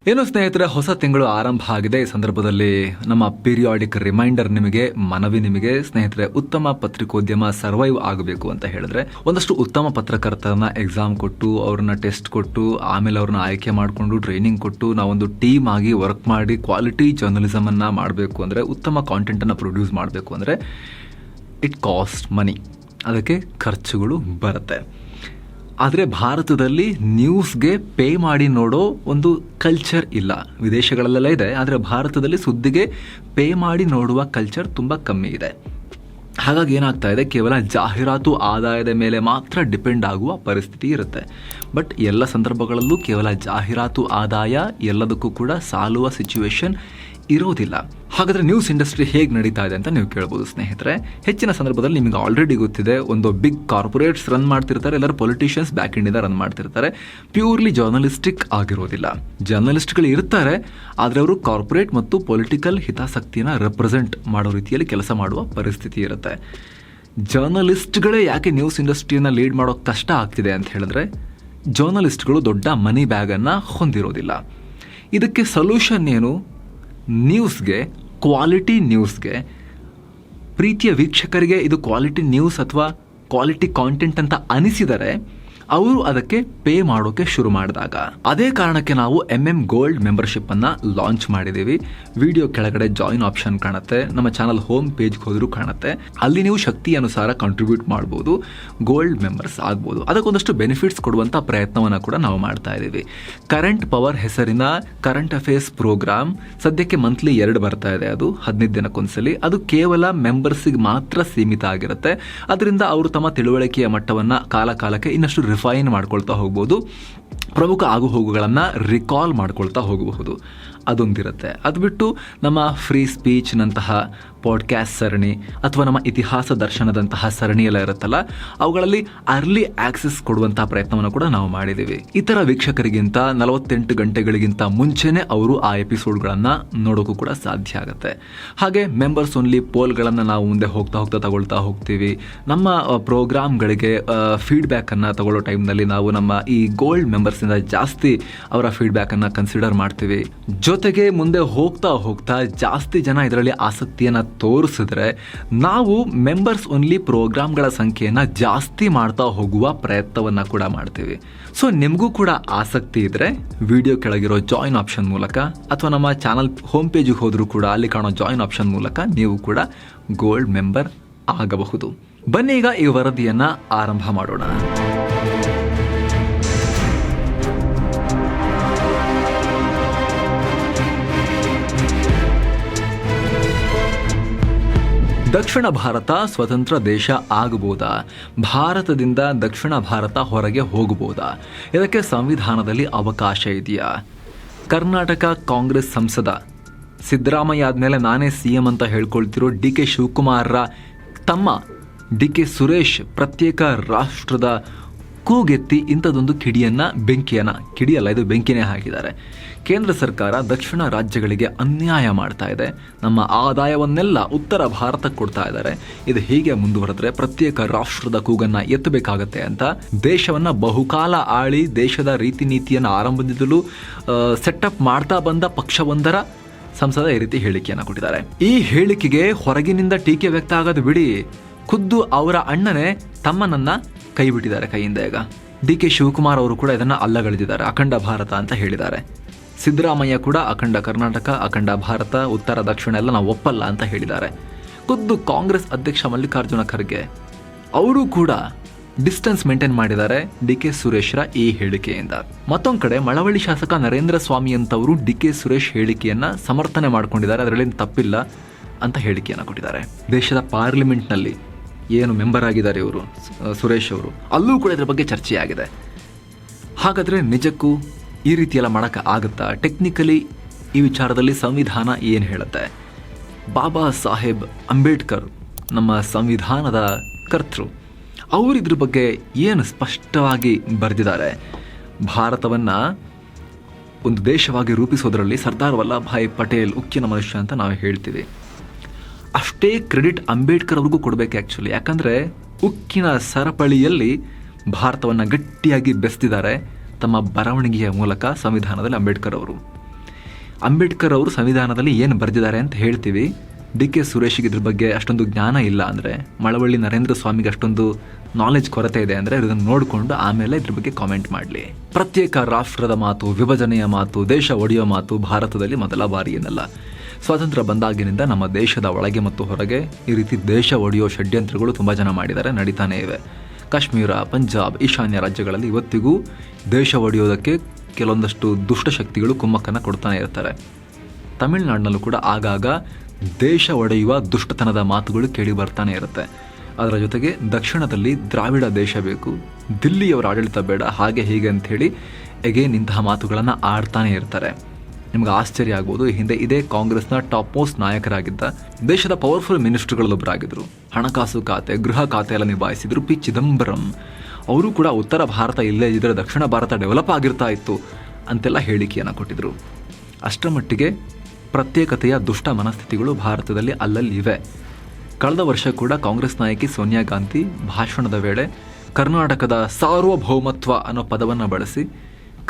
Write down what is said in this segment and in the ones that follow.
ಏನು ಸ್ನೇಹಿತರೆ, ಹೊಸ ತಿಂಗಳು ಆರಂಭ ಆಗಿದೆ. ಈ ಸಂದರ್ಭದಲ್ಲಿ ನಮ್ಮ ಪೀರಿಯಾಡಿಕ್ ರಿಮೈಂಡರ್ ನಿಮಗೆ, ಮನವಿ ನಿಮಗೆ. ಸ್ನೇಹಿತರೆ, ಉತ್ತಮ ಪತ್ರಿಕೋದ್ಯಮ ಸರ್ವೈವ್ ಆಗಬೇಕು ಅಂತ ಹೇಳಿದ್ರೆ ಒಂದಷ್ಟು ಉತ್ತಮ ಪತ್ರಕರ್ತರನ್ನ ಎಕ್ಸಾಮ್ ಕೊಟ್ಟು, ಅವ್ರನ್ನ ಟೆಸ್ಟ್ ಕೊಟ್ಟು, ಆಮೇಲೆ ಅವ್ರನ್ನ ಆಯ್ಕೆ ಮಾಡಿಕೊಂಡು ಟ್ರೈನಿಂಗ್ ಕೊಟ್ಟು ನಾವೊಂದು ಟೀಮ್ ಆಗಿ ವರ್ಕ್ ಮಾಡಿ ಕ್ವಾಲಿಟಿ ಜರ್ನಲಿಸಮ್ ಅನ್ನ ಮಾಡಬೇಕು ಅಂದರೆ, ಉತ್ತಮ ಕಾಂಟೆಂಟ್ ಅನ್ನ ಪ್ರೊಡ್ಯೂಸ್ ಮಾಡಬೇಕು ಅಂದರೆ ಇಟ್ ಕಾಸ್ಟ್ ಮನಿ, ಅದಕ್ಕೆ ಖರ್ಚುಗಳು ಬರುತ್ತೆ. ಆದರೆ ಭಾರತದಲ್ಲಿ ನ್ಯೂಸ್ಗೆ ಪೇ ಮಾಡಿ ನೋಡೋ ಒಂದು ಕಲ್ಚರ್ ಇಲ್ಲ. ವಿದೇಶಗಳಲ್ಲೆಲ್ಲ ಇದೆ, ಆದರೆ ಭಾರತದಲ್ಲಿ ಸುದ್ದಿಗೆ ಪೇ ಮಾಡಿ ನೋಡುವ ಕಲ್ಚರ್ ತುಂಬ ಕಮ್ಮಿ ಇದೆ. ಹಾಗಾಗಿ ಏನಾಗ್ತಾ ಇದೆ, ಕೇವಲ ಜಾಹೀರಾತು ಆದಾಯದ ಮೇಲೆ ಮಾತ್ರ ಡಿಪೆಂಡ್ ಆಗುವ ಪರಿಸ್ಥಿತಿ ಇರುತ್ತೆ. ಬಟ್ ಎಲ್ಲ ಸಂದರ್ಭಗಳಲ್ಲೂ ಕೇವಲ ಜಾಹೀರಾತು ಆದಾಯ ಎಲ್ಲದಕ್ಕೂ ಕೂಡ ಸಾಲುವ ಸಿಚುವೇಶನ್ ಇರೋದಿಲ್ಲ. ಹಾಗಾದರೆ ನ್ಯೂಸ್ ಇಂಡಸ್ಟ್ರಿ ಹೇಗೆ ನಡೀತಾ ಇದೆ ಅಂತ ನೀವು ಕೇಳ್ಬೋದು ಸ್ನೇಹಿತರೆ. ಹೆಚ್ಚಿನ ಸಂದರ್ಭದಲ್ಲಿ ನಿಮಗೆ ಆಲ್ರೆಡಿ ಗೊತ್ತಿದೆ, ಒಂದು ಬಿಗ್ ಕಾರ್ಪೊರೇಟ್ಸ್ ರನ್ ಮಾಡ್ತಿರ್ತಾರೆ, ಎಲ್ಲರೂ ಪೊಲಿಟಿಷಿಯನ್ಸ್ ಬ್ಯಾಕ್ ಇಂಡಿಂದ ರನ್ ಮಾಡ್ತಿರ್ತಾರೆ. ಪ್ಯೂರ್ಲಿ ಜರ್ನಲಿಸ್ಟಿಕ್ ಆಗಿರೋದಿಲ್ಲ. ಜರ್ನಲಿಸ್ಟ್ಗಳು ಇರ್ತಾರೆ, ಆದರೆ ಅವರು ಕಾರ್ಪೊರೇಟ್ ಮತ್ತು ಪೊಲಿಟಿಕಲ್ ಹಿತಾಸಕ್ತಿಯನ್ನು ರೆಪ್ರೆಸೆಂಟ್ ಮಾಡೋ ರೀತಿಯಲ್ಲಿ ಕೆಲಸ ಮಾಡುವ ಪರಿಸ್ಥಿತಿ ಇರುತ್ತೆ. ಜರ್ನಲಿಸ್ಟ್ಗಳೇ ಯಾಕೆ ನ್ಯೂಸ್ ಇಂಡಸ್ಟ್ರಿಯನ್ನು ಲೀಡ್ ಮಾಡೋಕ್ಕೆ ಕಷ್ಟ ಆಗ್ತಿದೆ ಅಂತ ಹೇಳಿದ್ರೆ, ಜರ್ನಲಿಸ್ಟ್ಗಳು ದೊಡ್ಡ ಮನಿ ಬ್ಯಾಗನ್ನು ಹೊಂದಿರೋದಿಲ್ಲ. ಇದಕ್ಕೆ ಸೊಲ್ಯೂಷನ್ ಏನು? ನ್ಯೂಸ್ಗೆ, ಕ್ವಾಲಿಟಿ ನ್ಯೂಸ್ಗೆ, ಪ್ರೀತಿಯ ವೀಕ್ಷಕರಿಗೆ ಇದು ಕ್ವಾಲಿಟಿ ನ್ಯೂಸ್ ಅಥವಾ ಕ್ವಾಲಿಟಿ ಕಾಂಟೆಂಟ್ ಅಂತ ಅನಿಸಿದರೆ ಅವರು ಅದಕ್ಕೆ ಪೇ ಮಾಡೋಕೆ ಶುರು ಮಾಡಿದಾಗ, ಅದೇ ಕಾರಣಕ್ಕೆ ನಾವು ಗೋಲ್ಡ್ ಮೆಂಬರ್ಶಿಪ್ ಅನ್ನ ಲಾಂಚ್ ಮಾಡಿದ್ದೀವಿ. ವಿಡಿಯೋ ಕೆಳಗಡೆ ಜಾಯಿನ್ ಆಪ್ಷನ್ ಕಾಣುತ್ತೆ, ನಮ್ಮ ಚಾನಲ್ ಹೋಮ್ ಪೇಜ್ಗೆ ಹೋದರೂ ಕಾಣುತ್ತೆ. ಅಲ್ಲಿ ನೀವು ಶಕ್ತಿ ಅನುಸಾರ ಕಾಂಟ್ರಿಬ್ಯೂಟ್ ಮಾಡ್ಬೋದು, ಗೋಲ್ಡ್ ಮೆಂಬರ್ಸ್ ಆಗ್ಬೋದು. ಅದಕ್ಕೊಂದಷ್ಟು ಬೆನಿಫಿಟ್ಸ್ ಕೊಡುವಂಥ ಪ್ರಯತ್ನವನ್ನು ಕೂಡ ನಾವು ಮಾಡ್ತಾ ಇದ್ದೀವಿ. ಕರೆಂಟ್ ಪವರ್ ಹೆಸರಿನ ಕರೆಂಟ್ ಅಫೇರ್ಸ್ ಪ್ರೋಗ್ರಾಮ್ ಸದ್ಯಕ್ಕೆ ಮಂತ್ಲಿ 2 ಬರ್ತಾ ಇದೆ. ಅದು 15 ದಿನಕ್ಕೊಂದ್ಸಲಿ. ಅದು ಕೇವಲ ಮೆಂಬರ್ಸಿಗೆ ಮಾತ್ರ ಸೀಮಿತ ಆಗಿರುತ್ತೆ. ಅದರಿಂದ ಅವರು ತಮ್ಮ ತಿಳುವಳಿಕೆಯ ಮಟ್ಟವನ್ನು ಕಾಲಕ್ಕೆ ಇನ್ನಷ್ಟು ರಿಫೈನ್ ಮಾಡ್ಕೊಳ್ತಾ ಹೋಗ್ಬೋದು, ಪ್ರಮುಖ ಆಗುಹೋಗುಗಳನ್ನು ರಿಕಾಲ್ ಮಾಡ್ಕೊಳ್ತಾ ಹೋಗಬಹುದು. ಅದೊಂದಿರುತ್ತೆ. ಅದು ಬಿಟ್ಟು ನಮ್ಮ ಫ್ರೀ ಸ್ಪೀಚ್ನಂತಹ ಪಾಡ್ಕ್ಯಾಸ್ಟ್ ಸರಣಿ ಅಥವಾ ನಮ್ಮ ಇತಿಹಾಸ ದರ್ಶನದಂತಹ ಸರಣಿ ಎಲ್ಲ ಇರುತ್ತಲ್ಲ, ಅವುಗಳಲ್ಲಿ ಅರ್ಲಿ ಆಕ್ಸೆಸ್ ಕೊಡುವಂತಹ ಪ್ರಯತ್ನವನ್ನು ಕೂಡ ನಾವು ಮಾಡಿದ್ದೀವಿ. ಇತರ ವೀಕ್ಷಕರಿಗಿಂತ 48 ಗಂಟೆಗಳಿಗಿಂತ ಮುಂಚೆನೆ ಅವರು ಆ ಎಪಿಸೋಡ್ಗಳನ್ನು ನೋಡೋಕ್ಕೂ ಕೂಡ ಸಾಧ್ಯ ಆಗುತ್ತೆ. ಹಾಗೆ ಮೆಂಬರ್ಸ್ ಓನ್ಲಿ ಪೋಲ್ಗಳನ್ನು ನಾವು ಮುಂದೆ ಹೋಗ್ತಾ ತಗೊಳ್ತಾ ಹೋಗ್ತೀವಿ. ನಮ್ಮ ಪ್ರೋಗ್ರಾಮ್ಗಳಿಗೆ ಫೀಡ್ಬ್ಯಾಕನ್ನು ತಗೊಳ್ಳೋ ಟೈಮ್ನಲ್ಲಿ ನಾವು ನಮ್ಮ ಈ ಗೋಲ್ಡ್ ಮೆಂಬರ್ಸಿಂದ ಜಾಸ್ತಿ ಅವರ ಫೀಡ್ಬ್ಯಾಕನ್ನು ಕನ್ಸಿಡರ್ ಮಾಡ್ತೀವಿ. ಜೊತೆಗೆ ಮುಂದೆ ಹೋಗ್ತಾ ಜಾಸ್ತಿ ಜನ ಇದರಲ್ಲಿ ಆಸಕ್ತಿಯನ್ನು ತೋರಿಸಿದ್ರೆ ನಾವು ಮೆಂಬರ್ಸ್ ಓನ್ಲಿ ಪ್ರೋಗ್ರಾಮ್ಗಳ ಸಂಖ್ಯೆಯನ್ನು ಜಾಸ್ತಿ ಮಾಡ್ತಾ ಹೋಗುವ ಪ್ರಯತ್ನವನ್ನು ಕೂಡ ಮಾಡ್ತೀವಿ. ಸೊ ನಿಮಗೂ ಕೂಡ ಆಸಕ್ತಿ ಇದ್ರೆ ವಿಡಿಯೋ ಕೆಳಗಿರೋ ಜಾಯಿನ್ ಆಪ್ಷನ್ ಮೂಲಕ ಅಥವಾ ನಮ್ಮ ಚಾನಲ್ ಹೋಮ್ ಪೇಜಿಗೆ ಹೋದರೂ ಕೂಡ ಅಲ್ಲಿ ಕಾಣೋ ಜಾಯಿನ್ ಆಪ್ಷನ್ ಮೂಲಕ ನೀವು ಕೂಡ ಗೋಲ್ಡ್ ಮೆಂಬರ್ ಆಗಬಹುದು. ಬನ್ನಿ ಈಗ ಈ ವರದಿಯನ್ನು ಆರಂಭ ಮಾಡೋಣ. ದಕ್ಷಿಣ ಭಾರತ ಸ್ವತಂತ್ರ ದೇಶ ಆಗಬಹುದಾ? ಭಾರತದಿಂದ ದಕ್ಷಿಣ ಭಾರತ ಹೊರಗೆ ಹೋಗಬಹುದಾ? ಇದಕ್ಕೆ ಸಂವಿಧಾನದಲ್ಲಿ ಅವಕಾಶ ಇದೆಯಾ? ಕರ್ನಾಟಕ ಕಾಂಗ್ರೆಸ್ ಸಂಸದ ಸಿದ್ದರಾಮಯ್ಯ ಆದಮೇಲೆ ನಾನೇ CM ಅಂತ ಹೇಳ್ಕೊಳ್ತಿರೋ DK ಶಿವಕುಮಾರ್ರ ತಮ್ಮ DK ಸುರೇಶ್ ಪ್ರತ್ಯೇಕ ರಾಷ್ಟ್ರದ ಕೂಗೆತ್ತಿ ಇಂಥದ್ದೊಂದು ಕಿಡಿಯಲ್ಲ, ಇದು ಬೆಂಕಿನೇ ಹಾಕಿದ್ದಾರೆ. ಕೇಂದ್ರ ಸರ್ಕಾರ ದಕ್ಷಿಣ ರಾಜ್ಯಗಳಿಗೆ ಅನ್ಯಾಯ ಮಾಡ್ತಾ ಇದೆ, ನಮ್ಮ ಆದಾಯವನ್ನೆಲ್ಲ ಉತ್ತರ ಭಾರತಕ್ಕೆ ಕೊಡ್ತಾ ಇದ್ದಾರೆ. ಇದು ಹೀಗೆ ಮುಂದುವರೆದ್ರೆ ಪ್ರತ್ಯೇಕ ರಾಷ್ಟ್ರದ ಕೂಗನ್ನು ಎತ್ತಬೇಕಾಗತ್ತೆ ಅಂತ ದೇಶವನ್ನು ಬಹುಕಾಲ ಆಳಿ ದೇಶದ ರೀತಿ ನೀತಿಯನ್ನು ಆರಂಭದಿಂದಲೂ ಸೆಟಪ್ ಮಾಡ್ತಾ ಬಂದ ಪಕ್ಷವೊಂದರ ಸಂಸದ ಈ ರೀತಿ ಹೇಳಿಕೆಯನ್ನು ಕೊಟ್ಟಿದ್ದಾರೆ. ಈ ಹೇಳಿಕೆಗೆ ಹೊರಗಿನಿಂದ ಟೀಕೆ ವ್ಯಕ್ತ ಆಗೋದು ಬಿಡಿ, ಖುದ್ದು ಅವರ ಅಣ್ಣನೇ ತಮ್ಮನನ್ನ ಕೈ ಬಿಟ್ಟಿದ್ದಾರೆ ಕೈಯಿಂದ. ಈಗ DK ಶಿವಕುಮಾರ್ ಅವರು ಕೂಡ ಇದನ್ನು ಅಲ್ಲಗಳೆದಿದ್ದಾರೆ, ಅಖಂಡ ಭಾರತ ಅಂತ ಹೇಳಿದ್ದಾರೆ. ಸಿದ್ದರಾಮಯ್ಯ ಕೂಡ ಅಖಂಡ ಕರ್ನಾಟಕ, ಅಖಂಡ ಭಾರತ, ಉತ್ತರ ದಕ್ಷಿಣ ಎಲ್ಲ ನಾವು ಒಪ್ಪಲ್ಲ ಅಂತ ಹೇಳಿದ್ದಾರೆ. ಖುದ್ದು ಕಾಂಗ್ರೆಸ್ ಅಧ್ಯಕ್ಷ ಮಲ್ಲಿಕಾರ್ಜುನ ಖರ್ಗೆ ಅವರು ಕೂಡ ಡಿಸ್ಟೆನ್ಸ್ ಮೇಂಟೈನ್ ಮಾಡಿದ್ದಾರೆ DK ಸುರೇಶ್ರ ಈ ಹೇಳಿಕೆಯಿಂದ. ಮತ್ತೊಂದು ಕಡೆ ಮಳವಳ್ಳಿ ಶಾಸಕ ನರೇಂದ್ರ ಸ್ವಾಮಿ ಅಂತವರು DK ಸುರೇಶ್ ಹೇಳಿಕೆಯನ್ನ ಸಮರ್ಥನೆ ಮಾಡ್ಕೊಂಡಿದ್ದಾರೆ, ಅದರಲ್ಲಿ ತಪ್ಪಿಲ್ಲ ಅಂತ ಹೇಳಿಕೆಯನ್ನು ಕೊಟ್ಟಿದ್ದಾರೆ. ದೇಶದ ಪಾರ್ಲಿಮೆಂಟ್ನಲ್ಲಿ ಏನು ಮೆಂಬರ್ ಆಗಿದ್ದಾರೆ ಇವರು ಸುರೇಶ್ ಅವರು, ಅಲ್ಲೂ ಕೂಡ ಇದರ ಬಗ್ಗೆ ಚರ್ಚೆಯಾಗಿದೆ. ಹಾಗಾದರೆ ನಿಜಕ್ಕೂ ಈ ರೀತಿಯೆಲ್ಲ ಮಾಡೋಕ್ಕೆ ಆಗುತ್ತಾ? ಟೆಕ್ನಿಕಲಿ ಈ ವಿಚಾರದಲ್ಲಿ ಸಂವಿಧಾನ ಏನು ಹೇಳುತ್ತೆ? ಬಾಬಾ ಸಾಹೇಬ್ ಅಂಬೇಡ್ಕರ್ ನಮ್ಮ ಸಂವಿಧಾನದ ಕರ್ತೃ, ಅವರು ಇದ್ರ ಬಗ್ಗೆ ಏನು ಸ್ಪಷ್ಟವಾಗಿ ಬರೆದಿದ್ದಾರೆ? ಭಾರತವನ್ನು ಒಂದು ದೇಶವಾಗಿ ರೂಪಿಸೋದರಲ್ಲಿ ಸರ್ದಾರ್ ವಲ್ಲಭಭಾಯ್ ಪಟೇಲ್ ಉಕ್ಕಿನ ಮನುಷ್ಯ ಅಂತ ನಾವು ಹೇಳ್ತೀವಿ. ಅಷ್ಟೇ ಕ್ರೆಡಿಟ್ ಅಂಬೇಡ್ಕರ್ ಅವ್ರಿಗೂ ಕೊಡಬೇಕು ಆ್ಯಕ್ಚುಲಿ. ಯಾಕಂದರೆ ಉಕ್ಕಿನ ಸರಪಳಿಯಲ್ಲಿ ಭಾರತವನ್ನು ಗಟ್ಟಿಯಾಗಿ ಬೆಸೆದಿದ್ದಾರೆ ತಮ್ಮ ಬರವಣಿಗೆಯ ಮೂಲಕ ಸಂವಿಧಾನದಲ್ಲಿ ಅಂಬೇಡ್ಕರ್ ಅವರು. ಅಂಬೇಡ್ಕರ್ ಅವರು ಸಂವಿಧಾನದಲ್ಲಿ ಏನು ಬರೆದಿದ್ದಾರೆ ಅಂತ ಹೇಳ್ತೀವಿ. ಡಿ ಕೆ ಸುರೇಶ್ಗೆ ಇದ್ರ ಬಗ್ಗೆ ಅಷ್ಟೊಂದು ಜ್ಞಾನ ಇಲ್ಲ ಅಂದರೆ, ಮಳವಳ್ಳಿ ನರೇಂದ್ರ ಸ್ವಾಮಿಗೆ ಅಷ್ಟೊಂದು ನಾಲೆಜ್ ಕೊರತೆ ಇದೆ ಅಂದರೆ ಇದನ್ನು ನೋಡಿಕೊಂಡು ಆಮೇಲೆ ಇದ್ರ ಬಗ್ಗೆ ಕಾಮೆಂಟ್ ಮಾಡಲಿ. ಪ್ರತ್ಯೇಕ ರಾಷ್ಟ್ರದ ಮಾತು, ವಿಭಜನೆಯ ಮಾತು, ದೇಶ ಒಡೆಯುವ ಮಾತು ಭಾರತದಲ್ಲಿ ಮೊದಲ ಬಾರಿ ಏನಲ್ಲ. ಸ್ವಾತಂತ್ರ್ಯ ಬಂದಾಗಿನಿಂದ ನಮ್ಮ ದೇಶದ ಒಳಗೆ ಮತ್ತು ಹೊರಗೆ ಈ ರೀತಿ ದೇಶ ಒಡೆಯೋ ಷಡ್ಯಂತ್ರಗಳು ತುಂಬ ಜನ ಮಾಡಿದ್ದಾರೆ, ನಡೀತಾನೇ ಇವೆ. ಕಾಶ್ಮೀರ, ಪಂಜಾಬ್, ಈಶಾನ್ಯ ರಾಜ್ಯಗಳಲ್ಲಿ ಇವತ್ತಿಗೂ ದೇಶ ಒಡೆಯೋದಕ್ಕೆ ಕೆಲವೊಂದಷ್ಟು ದುಷ್ಟಶಕ್ತಿಗಳು ಕುಮ್ಮಕ್ಕನ್ನು ಕೊಡ್ತಾನೆ ಇರ್ತಾರೆ. ತಮಿಳುನಾಡಿನಲ್ಲೂ ಕೂಡ ಆಗಾಗ ದೇಶ ಒಡೆಯುವ ದುಷ್ಟತನದ ಮಾತುಗಳು ಕೇಳಿ ಬರ್ತಾನೆ ಇರುತ್ತೆ. ಅದರ ಜೊತೆಗೆ ದಕ್ಷಿಣದಲ್ಲಿ ದ್ರಾವಿಡ ದೇಶ ಬೇಕು, ದಿಲ್ಲಿಯವರ ಆಡಳಿತ ಬೇಡ, ಹಾಗೆ ಹೀಗೆ ಅಂಥೇಳಿ ಎಗೇನ್ ಇಂತಹ ಮಾತುಗಳನ್ನು ಆಡ್ತಾನೆ ಇರ್ತಾರೆ. ನಿಮ್ಗೆ ಆಶ್ಚರ್ಯ ಆಗ್ಬೋದು, ಹಿಂದೆ ಇದೇ ಕಾಂಗ್ರೆಸ್ನ ಟಾಪ್ ಮೋಸ್ಟ್ ನಾಯಕರಾಗಿದ್ದ, ದೇಶದ ಪವರ್ಫುಲ್ ಮಿನಿಸ್ಟರ್ಗಳಲ್ಲೊಬ್ಬರಾಗಿದ್ದರು, ಹಣಕಾಸು ಖಾತೆ, ಗೃಹ ಖಾತೆ ಎಲ್ಲ ನಿಭಾಯಿಸಿದ್ರು, ಪಿ ಚಿದಂಬರಂ. ಅವರು ಕೂಡ ಉತ್ತರ ಭಾರತ ಇಲ್ಲೇ ಇದ್ದರೆ ದಕ್ಷಿಣ ಭಾರತ ಡೆವಲಪ್ ಆಗಿರ್ತಾ ಇತ್ತು ಅಂತೆಲ್ಲ ಹೇಳಿಕೆಯನ್ನು ಕೊಟ್ಟಿದ್ರು. ಅಷ್ಟರ ಮಟ್ಟಿಗೆ ಪ್ರತ್ಯೇಕತೆಯ ದುಷ್ಟ ಮನಸ್ಥಿತಿಗಳು ಭಾರತದಲ್ಲಿ ಅಲ್ಲಲ್ಲಿ ಇವೆ. ಕಳೆದ ವರ್ಷ ಕೂಡ ಕಾಂಗ್ರೆಸ್ ನಾಯಕಿ ಸೋನಿಯಾ ಗಾಂಧಿ ಭಾಷಣದ ವೇಳೆ ಕರ್ನಾಟಕದ ಸಾರ್ವಭೌಮತ್ವ ಅನ್ನೋ ಪದವನ್ನು ಬಳಸಿ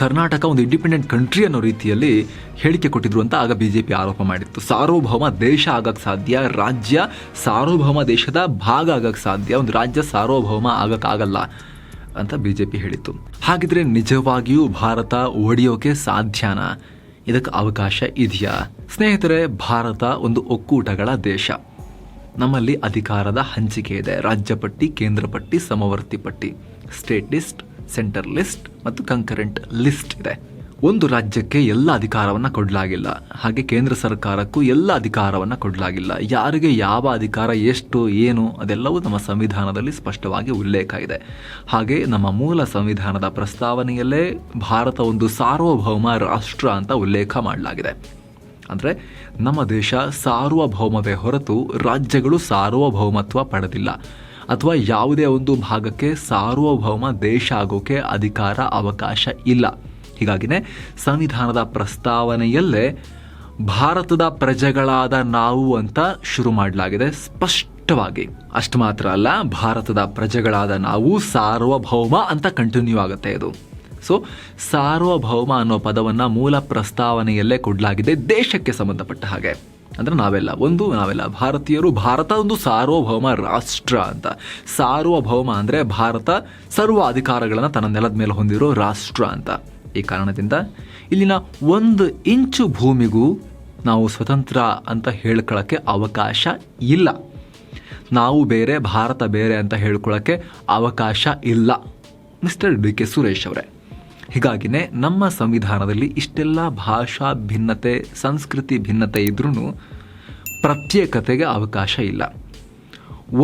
ಕರ್ನಾಟಕ ಒಂದು ಇಂಡಿಪೆಂಡೆಂಟ್ ಕಂಟ್ರಿ ಅನ್ನೋ ರೀತಿಯಲ್ಲಿ ಹೇಳಿಕೆ ಕೊಟ್ಟಿದ್ರು ಅಂತ ಆಗ ಬಿಜೆಪಿ ಆರೋಪ ಮಾಡಿತ್ತು. ಸಾರ್ವಭೌಮ ದೇಶ ಆಗಕ್ಕೆ ಸಾಧ್ಯ, ರಾಜ್ಯ ಸಾರ್ವಭೌಮ ದೇಶದ ಭಾಗ ಆಗಕ್ಕೆ ಸಾಧ್ಯ, ಒಂದು ರಾಜ್ಯ ಸಾರ್ವಭೌಮ ಆಗಕ್ಕಾಗಲ್ಲ ಅಂತ ಬಿಜೆಪಿ ಹೇಳಿತ್ತು. ಹಾಗಿದ್ರೆ ನಿಜವಾಗಿಯೂ ಭಾರತ ಒಡೆಯೋಕೆ ಸಾಧ್ಯನಾ? ಇದಕ್ಕೆ ಅವಕಾಶ ಇದೆಯಾ? ಸ್ನೇಹಿತರೆ, ಭಾರತ ಒಂದು ಒಕ್ಕೂಟಗಳ ದೇಶ. ನಮ್ಮಲ್ಲಿ ಅಧಿಕಾರದ ಹಂಚಿಕೆ ಇದೆ. ರಾಜ್ಯ ಪಟ್ಟಿ, ಕೇಂದ್ರ ಪಟ್ಟಿ, ಸಮವರ್ತಿ ಪಟ್ಟಿ, ಸ್ಟೇಟ್ ಲಿಸ್ಟ್, ಸೆಂಟರ್ ಲಿಸ್ಟ್ ಮತ್ತು ಕಂಕರೆಂಟ್ ಲಿಸ್ಟ್ ಇದೆ. ಒಂದು ರಾಜ್ಯಕ್ಕೆ ಎಲ್ಲ ಅಧಿಕಾರವನ್ನು ಕೊಡಲಾಗಿಲ್ಲ, ಹಾಗೆ ಕೇಂದ್ರ ಸರ್ಕಾರಕ್ಕೂ ಎಲ್ಲ ಅಧಿಕಾರವನ್ನು ಕೊಡಲಾಗಿಲ್ಲ. ಯಾರಿಗೆ ಯಾವ ಅಧಿಕಾರ, ಎಷ್ಟು, ಏನು ಅದೆಲ್ಲವೂ ನಮ್ಮ ಸಂವಿಧಾನದಲ್ಲಿ ಸ್ಪಷ್ಟವಾಗಿ ಉಲ್ಲೇಖ ಇದೆ. ಹಾಗೆ ನಮ್ಮ ಮೂಲ ಸಂವಿಧಾನದ ಪ್ರಸ್ತಾವನೆಯಲ್ಲೇ ಭಾರತ ಒಂದು ಸಾರ್ವಭೌಮ ರಾಷ್ಟ್ರ ಅಂತ ಉಲ್ಲೇಖ ಮಾಡಲಾಗಿದೆ. ಅಂದರೆ ನಮ್ಮ ದೇಶ ಸಾರ್ವಭೌಮವೇ ಹೊರತು ರಾಜ್ಯಗಳು ಸಾರ್ವಭೌಮತ್ವ ಪಡೆದಿಲ್ಲ, ಅಥವಾ ಯಾವುದೇ ಒಂದು ಭಾಗಕ್ಕೆ ಸಾರ್ವಭೌಮ ದೇಶ ಆಗೋಕೆ ಅಧಿಕಾರ, ಅವಕಾಶ ಇಲ್ಲ. ಹೀಗಾಗಿನೇ ಸಂವಿಧಾನದ ಪ್ರಸ್ತಾವನೆಯಲ್ಲೇ ಭಾರತದ ಪ್ರಜೆಗಳಾದ ನಾವು ಅಂತ ಶುರು ಮಾಡಲಾಗಿದೆ ಸ್ಪಷ್ಟವಾಗಿ. ಅಷ್ಟು ಮಾತ್ರ ಅಲ್ಲ, ಭಾರತದ ಪ್ರಜೆಗಳಾದ ನಾವು ಸಾರ್ವಭೌಮ ಅಂತ ಕಂಟಿನ್ಯೂ ಆಗುತ್ತೆ ಇದು. ಸೊ ಸಾರ್ವಭೌಮ ಅನ್ನೋ ಪದವನ್ನು ಮೂಲ ಪ್ರಸ್ತಾವನೆಯಲ್ಲೇ ಕೊಡಲಾಗಿದೆ ದೇಶಕ್ಕೆ ಸಂಬಂಧಪಟ್ಟ ಹಾಗೆ. ಅಂದರೆ ನಾವೆಲ್ಲ ಭಾರತೀಯರು, ಭಾರತ ಒಂದು ಸಾರ್ವಭೌಮ ರಾಷ್ಟ್ರ ಅಂತ. ಸಾರ್ವಭೌಮ ಅಂದರೆ ಭಾರತ ಸರ್ವ ಅಧಿಕಾರಗಳನ್ನು ತನ್ನ ನೆಲದ ಮೇಲೆ ಹೊಂದಿರೋ ರಾಷ್ಟ್ರ ಅಂತ. ಈ ಕಾರಣದಿಂದ ಇಲ್ಲಿನ 1 ಇಂಚು ಭೂಮಿಗೂ ನಾವು ಸ್ವತಂತ್ರ ಅಂತ ಹೇಳ್ಕೊಳ್ಳೋಕ್ಕೆ ಅವಕಾಶ ಇಲ್ಲ. ನಾವು ಬೇರೆ, ಭಾರತ ಬೇರೆ ಅಂತ ಹೇಳ್ಕೊಳ್ಳೋಕ್ಕೆ ಅವಕಾಶ ಇಲ್ಲ, ಮಿಸ್ಟರ್ ಡಿ ಕೆ ಸುರೇಶ್ ಅವರೇ. ಹೀಗಾಗಿನೇ ನಮ್ಮ ಸಂವಿಧಾನದಲ್ಲಿ ಇಷ್ಟೆಲ್ಲ ಭಾಷಾ ಭಿನ್ನತೆ, ಸಂಸ್ಕೃತಿ ಭಿನ್ನತೆ ಇದ್ರೂ ಪ್ರತ್ಯೇಕತೆಗೆ ಅವಕಾಶ ಇಲ್ಲ.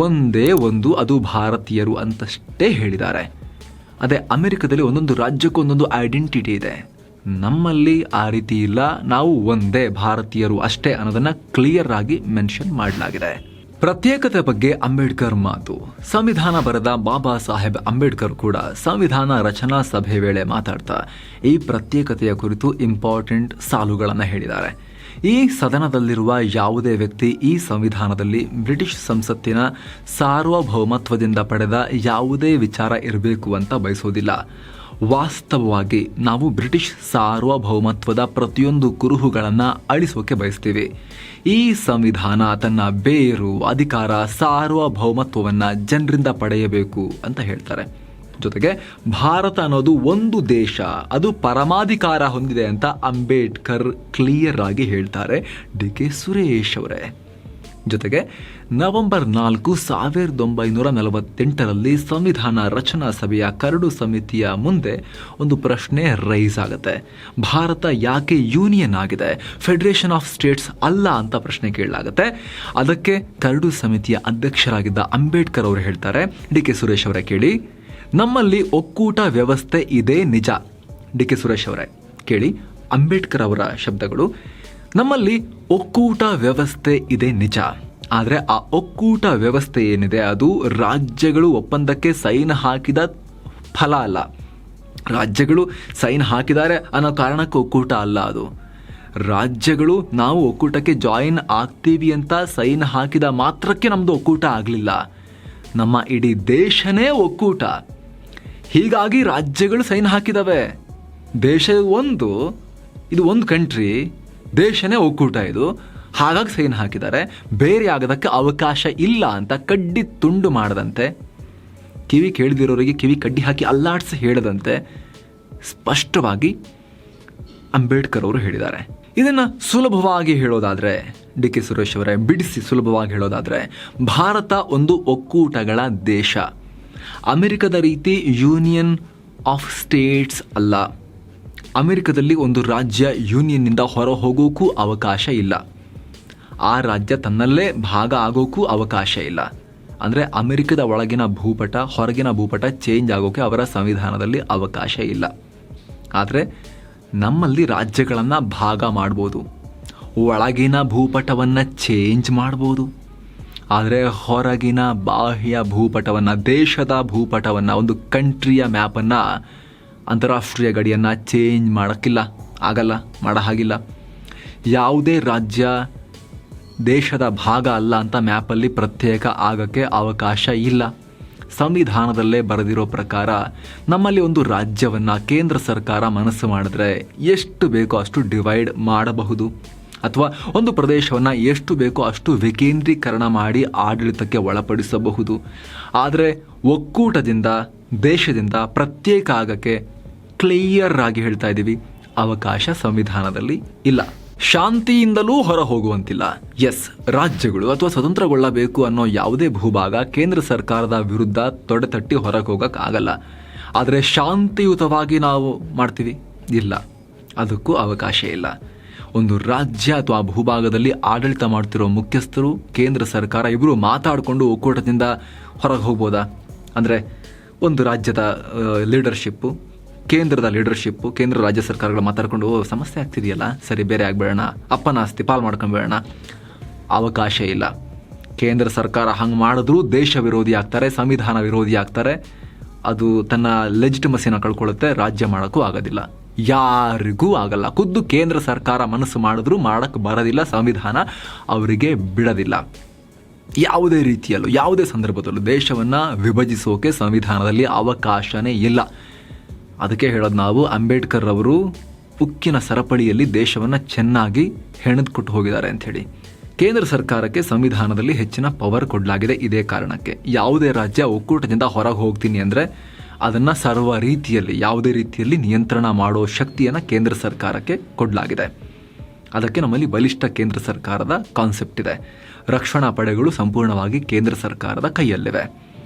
ಒಂದೇ ಒಂದು, ಅದು ಭಾರತೀಯರು ಅಂತಷ್ಟೇ ಹೇಳಿದ್ದಾರೆ. ಅದೇ ಅಮೆರಿಕದಲ್ಲಿ ಒಂದೊಂದು ರಾಜ್ಯಕ್ಕೂ ಒಂದೊಂದು ಐಡೆಂಟಿಟಿ ಇದೆ. ನಮ್ಮಲ್ಲಿ ಆ ರೀತಿ ಇಲ್ಲ, ನಾವು ಒಂದೇ ಭಾರತೀಯರು ಅಷ್ಟೇ ಅನ್ನೋದನ್ನು ಕ್ಲಿಯರ್ ಆಗಿ ಮೆನ್ಷನ್ ಮಾಡಲಾಗಿದೆ. ಪ್ರತ್ಯೇಕತೆ ಬಗ್ಗೆ ಅಂಬೇಡ್ಕರ್ ಮಾತು. ಸಂವಿಧಾನ ಬರೆದ ಬಾಬಾ ಸಾಹೇಬ್ ಅಂಬೇಡ್ಕರ್ ಕೂಡ ಸಂವಿಧಾನ ರಚನಾ ಸಭೆ ವೇಳೆ ಮಾತಾಡ್ತಾ ಈ ಪ್ರತ್ಯೇಕತೆಯ ಕುರಿತು ಇಂಪಾರ್ಟೆಂಟ್ ಸಾಲುಗಳನ್ನು ಹೇಳಿದ್ದಾರೆ. ಈ ಸದನದಲ್ಲಿರುವ ಯಾವುದೇ ವ್ಯಕ್ತಿ ಈ ಸಂವಿಧಾನದಲ್ಲಿ ಬ್ರಿಟಿಷ್ ಸಂಸತ್ತಿನ ಸಾರ್ವಭೌಮತ್ವದಿಂದ ಪಡೆದ ಯಾವುದೇ ವಿಚಾರ ಇರಬೇಕು ಅಂತ ಬಯಸೋದಿಲ್ಲ. ವಾಸ್ತವವಾಗಿ ನಾವು ಬ್ರಿಟಿಷ್ ಸಾರ್ವಭೌಮತ್ವದ ಪ್ರತಿಯೊಂದು ಕುರುಹುಗಳನ್ನು ಅಳಿಸೋಕೆ ಬಯಸ್ತೀವಿ. ಈ ಸಂವಿಧಾನ ತನ್ನ ಬೇರು, ಅಧಿಕಾರ, ಸಾರ್ವಭೌಮತ್ವವನ್ನು ಜನರಿಂದ ಪಡೆಯಬೇಕು ಅಂತ ಹೇಳ್ತಾರೆ. ಜೊತೆಗೆ ಭಾರತ ಅನ್ನೋದು ಒಂದು ದೇಶ, ಅದು ಪರಮಾಧಿಕಾರ ಹೊಂದಿದೆ ಅಂತ ಅಂಬೇಡ್ಕರ್ ಕ್ಲಿಯರ್ ಆಗಿ ಹೇಳ್ತಾರೆ ಡಿ ಕೆ ಸುರೇಶ್ ಅವರೇ. ಜೊತೆಗೆ ನವೆಂಬರ್ 4, 1948ರಲ್ಲಿ ಸಂವಿಧಾನ ರಚನಾ ಸಭೆಯ ಕರಡು ಸಮಿತಿಯ ಮುಂದೆ ಒಂದು ಪ್ರಶ್ನೆ ರೈಸ್ ಆಗುತ್ತೆ. ಭಾರತ ಯಾಕೆ ಯೂನಿಯನ್ ಆಗಿದೆ, ಫೆಡರೇಷನ್ ಆಫ್ ಸ್ಟೇಟ್ಸ್ ಅಲ್ಲ ಅಂತ ಪ್ರಶ್ನೆ ಕೇಳಲಾಗುತ್ತೆ. ಅದಕ್ಕೆ ಕರಡು ಸಮಿತಿಯ ಅಧ್ಯಕ್ಷರಾಗಿದ್ದ ಅಂಬೇಡ್ಕರ್ ಅವರು ಹೇಳ್ತಾರೆ, ಡಿ ಕೆ ಸುರೇಶ್ ಅವರೇ ಕೇಳಿ, ನಮ್ಮಲ್ಲಿ ಒಕ್ಕೂಟ ವ್ಯವಸ್ಥೆ ಇದೆ ನಿಜ. ಡಿ ಕೆ ಸುರೇಶ್ ಅವರೇ ಕೇಳಿ, ಅಂಬೇಡ್ಕರ್ ಅವರ ಶಬ್ದಗಳು, ನಮ್ಮಲ್ಲಿ ಒಕ್ಕೂಟ ವ್ಯವಸ್ಥೆ ಇದೆ ನಿಜ, ಆದರೆ ಆ ಒಕ್ಕೂಟ ವ್ಯವಸ್ಥೆ ಏನಿದೆ ಅದು ರಾಜ್ಯಗಳು ಒಪ್ಪಂದಕ್ಕೆ ಸೈನ್ ಹಾಕಿದ ಫಲ ಅಲ್ಲ. ರಾಜ್ಯಗಳು ಸೈನ್ ಹಾಕಿದ್ದಾರೆ ಅನ್ನೋ ಕಾರಣಕ್ಕೆ ಒಕ್ಕೂಟ ಅಲ್ಲ ಅದು. ರಾಜ್ಯಗಳು ನಾವು ಒಕ್ಕೂಟಕ್ಕೆ ಜಾಯಿನ್ ಆಗ್ತೀವಿ ಅಂತ ಸೈನ್ ಹಾಕಿದ ಮಾತ್ರಕ್ಕೆ ನಮ್ಮದು ಒಕ್ಕೂಟ ಆಗಲಿಲ್ಲ. ನಮ್ಮ ಇಡೀ ದೇಶನೇ ಒಕ್ಕೂಟ. ಹೀಗಾಗಿ ರಾಜ್ಯಗಳು ಸೈನ್ ಹಾಕಿದವೆ. ದೇಶ ಒಂದು, ಇದು ಒಂದು ಕಂಟ್ರಿ, ದೇಶನೇ ಒಕ್ಕೂಟ ಇದು, ಹಾಗಾಗಿ ಸೈನ್ ಹಾಕಿದ್ದಾರೆ. ಬೇರೆ ಆಗೋದಕ್ಕೆ ಅವಕಾಶ ಇಲ್ಲ ಅಂತ ಕಡ್ಡಿ ತುಂಡು ಮಾಡದಂತೆ, ಕಿವಿ ಕೇಳದಿರೋರಿಗೆ ಕಿವಿ ಕಡ್ಡಿ ಹಾಕಿ ಅಲ್ಲಾಡಿಸಿ ಹೇಳದಂತೆ ಸ್ಪಷ್ಟವಾಗಿ ಅಂಬೇಡ್ಕರ್ ಅವರು ಹೇಳಿದ್ದಾರೆ. ಇದನ್ನು ಸುಲಭವಾಗಿ ಹೇಳೋದಾದರೆ, ಡಿ ಕೆ ಸುರೇಶ್ ಅವರೇ, ಬಿಡಿಸಿ ಸುಲಭವಾಗಿ ಹೇಳೋದಾದರೆ, ಭಾರತ ಒಂದು ಒಕ್ಕೂಟಗಳ ದೇಶ. ಅಮೆರಿಕದ ರೀತಿ ಯೂನಿಯನ್ ಆಫ್ ಸ್ಟೇಟ್ಸ್ ಅಲ್ಲ. ಅಮೆರಿಕದಲ್ಲಿ ಒಂದು ರಾಜ್ಯ ಯೂನಿಯನ್ನಿಂದ ಹೊರ ಹೋಗೋಕ್ಕೂ ಅವಕಾಶ ಇಲ್ಲ. ಆ ರಾಜ್ಯ ತನ್ನಲ್ಲೇ ಭಾಗ ಆಗೋಕ್ಕೂ ಅವಕಾಶ ಇಲ್ಲ. ಅಂದರೆ ಅಮೆರಿಕದ ಒಳಗಿನ ಭೂಪಟ, ಹೊರಗಿನ ಭೂಪಟ ಚೇಂಜ್ ಆಗೋಕ್ಕೆ ಅವರ ಸಂವಿಧಾನದಲ್ಲಿ ಅವಕಾಶ ಇಲ್ಲ. ಆದರೆ ನಮ್ಮಲ್ಲಿ ರಾಜ್ಯಗಳನ್ನು ಭಾಗ ಮಾಡ್ಬೋದು, ಒಳಗಿನ ಭೂಪಟವನ್ನು ಚೇಂಜ್ ಮಾಡ್ಬೋದು. ಆದರೆ ಹೊರಗಿನ ಬಾಹ್ಯ ಭೂಪಟವನ್ನು, ದೇಶದ ಭೂಪಟವನ್ನು, ಒಂದು ಕಂಟ್ರಿಯ ಮ್ಯಾಪನ್ನು, ಅಂತಾರಾಷ್ಟ್ರೀಯ ಗಡಿಯನ್ನು ಚೇಂಜ್ ಮಾಡೋಕ್ಕಿಲ್ಲ, ಆಗಲ್ಲ, ಮಾಡೋ ಹಾಗಿಲ್ಲ. ಯಾವುದೇ ರಾಜ್ಯ ದೇಶದ ಭಾಗ ಅಲ್ಲ ಅಂತ ಮ್ಯಾಪಲ್ಲಿ ಪ್ರತ್ಯೇಕ ಆಗೋಕ್ಕೆ ಅವಕಾಶ ಇಲ್ಲ. ಸಂವಿಧಾನದಲ್ಲೇ ಬರೆದಿರೋ ಪ್ರಕಾರ ನಮ್ಮಲ್ಲಿ ಒಂದು ರಾಜ್ಯವನ್ನು ಕೇಂದ್ರ ಸರ್ಕಾರ ಮನಸ್ಸು ಮಾಡಿದ್ರೆ ಎಷ್ಟು ಬೇಕೋ ಅಷ್ಟು ಡಿವೈಡ್ ಮಾಡಬಹುದು, ಅಥವಾ ಒಂದು ಪ್ರದೇಶವನ್ನು ಎಷ್ಟು ಬೇಕೋ ಅಷ್ಟು ವಿಕೇಂದ್ರೀಕರಣ ಮಾಡಿ ಆಡಳಿತಕ್ಕೆ ಒಳಪಡಿಸಬಹುದು. ಆದರೆ ಒಕ್ಕೂಟದಿಂದ, ದೇಶದಿಂದ ಪ್ರತ್ಯೇಕ ಆಗೋಕ್ಕೆ ಕ್ಲಿಯರ್ ಆಗಿ ಹೇಳ್ತಾ ಇದ್ದೀವಿ, ಅವಕಾಶ ಸಂವಿಧಾನದಲ್ಲಿ ಇಲ್ಲ. ಶಾಂತಿಯಿಂದಲೂ ಹೊರ ಹೋಗುವಂತಿಲ್ಲ. ಎಸ್, ರಾಜ್ಯಗಳು ಅಥವಾ ಸ್ವತಂತ್ರಗೊಳ್ಳಬೇಕು ಅನ್ನೋ ಯಾವುದೇ ಭೂಭಾಗ ಕೇಂದ್ರ ಸರ್ಕಾರದ ವಿರುದ್ಧ ತೊಡೆತಟ್ಟಿ ಹೊರಗೆ ಹೋಗೋಕ್ಕಾಗಲ್ಲ. ಆದರೆ ಶಾಂತಿಯುತವಾಗಿ ನಾವು ಮಾಡ್ತೀವಿ, ಇಲ್ಲ, ಅದಕ್ಕೂ ಅವಕಾಶ ಇಲ್ಲ. ಒಂದು ರಾಜ್ಯ ಅಥವಾ ಭೂಭಾಗದಲ್ಲಿ ಆಡಳಿತ ಮಾಡ್ತಿರೋ ಮುಖ್ಯಸ್ಥರು, ಕೇಂದ್ರ ಸರ್ಕಾರ ಇಬ್ಬರು ಮಾತಾಡಿಕೊಂಡು ಒಕ್ಕೂಟದಿಂದ ಹೊರಗೆ ಹೋಗ್ಬೋದಾ? ಅಂದರೆ ಒಂದು ರಾಜ್ಯದ ಲೀಡರ್ಶಿಪ್ಪು, ಕೇಂದ್ರದ ಲೀಡರ್ಶಿಪ್ಪು, ಕೇಂದ್ರ ರಾಜ್ಯ ಸರ್ಕಾರಗಳು ಮಾತಾಡ್ಕೊಂಡು ಸಮಸ್ಯೆ ಆಗ್ತಿದೆಯಲ್ಲ, ಸರಿ ಬೇರೆ ಆಗ್ಬೇಡೋಣ, ಅಪ್ಪನ ಆಸ್ತಿ ಪಾಲು ಮಾಡ್ಕೊಂಬೇಡೋಣ, ಅವಕಾಶ ಇಲ್ಲ. ಕೇಂದ್ರ ಸರ್ಕಾರ ಹಂಗೆ ಮಾಡಿದ್ರೂ ದೇಶ ವಿರೋಧಿ ಆಗ್ತಾರೆ, ಸಂವಿಧಾನ ವಿರೋಧಿ ಆಗ್ತಾರೆ, ಅದು ತನ್ನ ಲೆಜಿಟಿಮಸಿನ ಕಳ್ಕೊಳ್ಳುತ್ತೆ, ರಾಜ್ಯ ಮಾಡೋಕ್ಕೂ ಆಗೋದಿಲ್ಲ, ಯಾರಿಗೂ ಆಗಲ್ಲ. ಖುದ್ದು ಕೇಂದ್ರ ಸರ್ಕಾರ ಮನಸ್ಸು ಮಾಡಿದ್ರೂ ಮಾಡೋಕ್ಕೆ ಬರೋದಿಲ್ಲ, ಸಂವಿಧಾನ ಅವರಿಗೆ ಬಿಡೋದಿಲ್ಲ. ಯಾವುದೇ ರೀತಿಯಲ್ಲೂ, ಯಾವುದೇ ಸಂದರ್ಭದಲ್ಲೂ ದೇಶವನ್ನು ವಿಭಜಿಸೋಕೆ ಸಂವಿಧಾನದಲ್ಲಿ ಅವಕಾಶನೇ ಇಲ್ಲ. ಅದಕ್ಕೆ ಹೇಳೋದು ನಾವು, ಅಂಬೇಡ್ಕರ್ ಅವರು ಉಕ್ಕಿನ ಸರಪಳಿಯಲ್ಲಿ ದೇಶವನ್ನು ಚೆನ್ನಾಗಿ ಹೆಣೆದುಕೊಟ್ಟು ಹೋಗಿದ್ದಾರೆ ಅಂಥೇಳಿ. ಕೇಂದ್ರ ಸರ್ಕಾರಕ್ಕೆ ಸಂವಿಧಾನದಲ್ಲಿ ಹೆಚ್ಚಿನ ಪವರ್ ಕೊಡಲಾಗಿದೆ. ಇದೇ ಕಾರಣಕ್ಕೆ ಯಾವುದೇ ರಾಜ್ಯ ಒಕ್ಕೂಟದಿಂದ ಹೊರಗೆ ಹೋಗ್ತೀನಿ ಅಂದರೆ ಅದನ್ನು ಸರ್ವ ರೀತಿಯಲ್ಲಿ, ಯಾವುದೇ ರೀತಿಯಲ್ಲಿ ನಿಯಂತ್ರಣ ಮಾಡೋ ಶಕ್ತಿಯನ್ನು ಕೇಂದ್ರ ಸರ್ಕಾರಕ್ಕೆ ಕೊಡಲಾಗಿದೆ. ಅದಕ್ಕೆ ನಮ್ಮಲ್ಲಿ ಬಲಿಷ್ಠ ಕೇಂದ್ರ ಸರ್ಕಾರದ ಕಾನ್ಸೆಪ್ಟ್ ಇದೆ. ರಕ್ಷಣಾ ಪಡೆಗಳು ಸಂಪೂರ್ಣವಾಗಿ ಕೇಂದ್ರ ಸರ್ಕಾರದ ಕೈಯಲ್ಲಿವೆ.